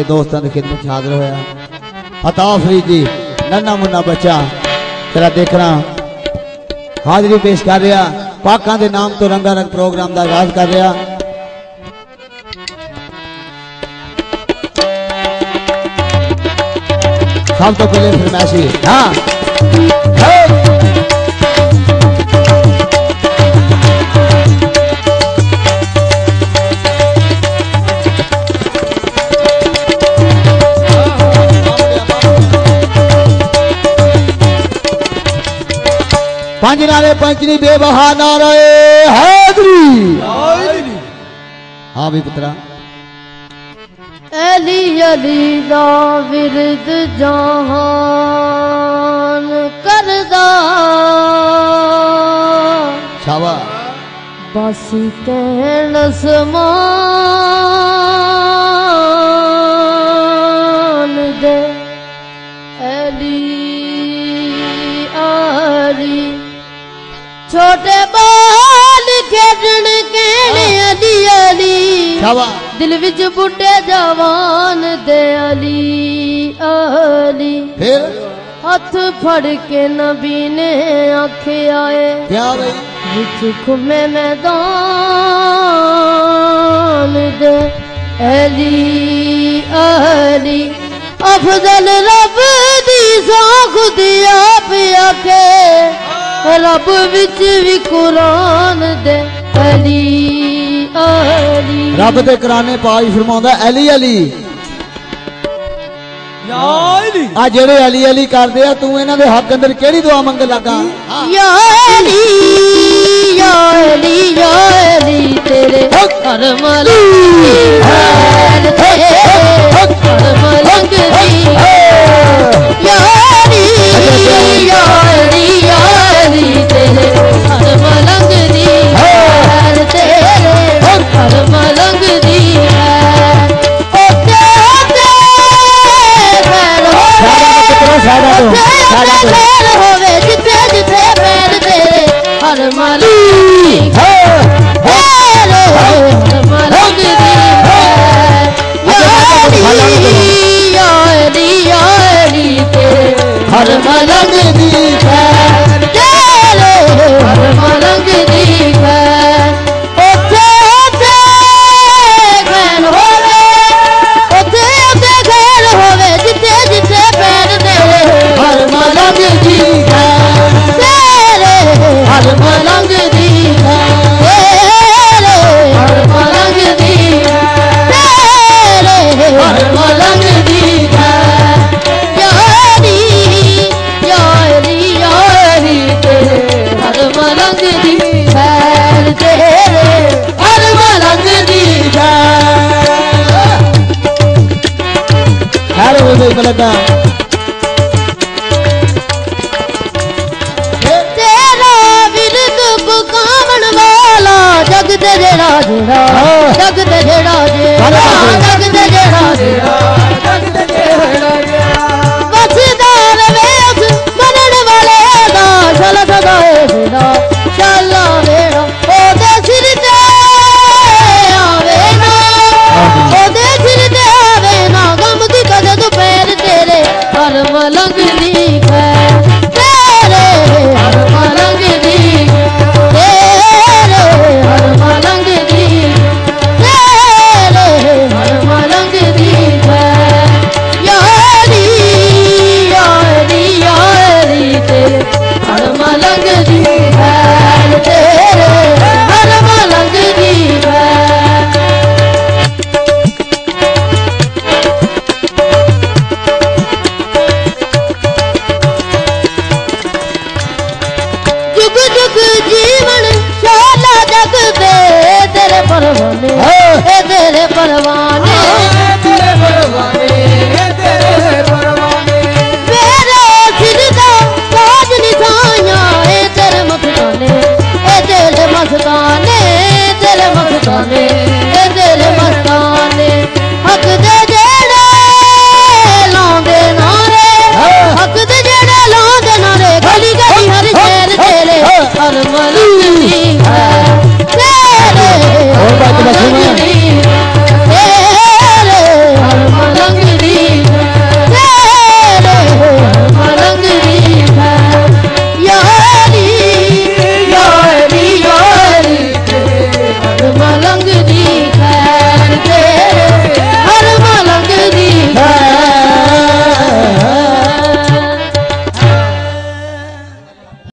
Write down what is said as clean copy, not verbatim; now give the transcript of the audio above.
दोस्तों की खिदमत हाजिर होया अता फरीद जी नन्ना मुन्ना बच्चा तेरा देखना हाजिरी पेश कर रहा पाकां दे नाम तो रंगारंग प्रोग्राम का आगाज कर रहा। सब तो पहले फरमाइशी हाँ पंज नारे पंचनी बेबहा नारे हैदरी। हाँ भी पुत्रा अली अली दा विरद जहान करदा शाबाश बस कहण समान दे अली अली छोटे बाल खेडण कहने अली अली दिल विच बुढ़े जवान दे अली अली फिर हाथ फड़ के नबी ने आखे आए क्या भाई विच खुमे मैदान दे अली अली अफजल रब दी सौख दिया पिया के रब विच भी कुरान दे अली अली रब दे कराने पाज फरमांदा अली अली आ जेड़े अली अली करदे आ तू इन्हां दे हक अंदर केड़ी दुआ मंग लगा या अली या अली या अली तेरे करम लंगी तेरे करम लंगी या अली या अली या अली तेरे करम लंगी तेरे करम लंगी होवे जिथे जिथे पैर तेरे हर मलंगी हर मलंगी यारी यारी तेरे हर मलंगी तेरे हर मलंगी लगा तेरा विरद बुकामण वाला जग तेरे राज जग तेरे राज जग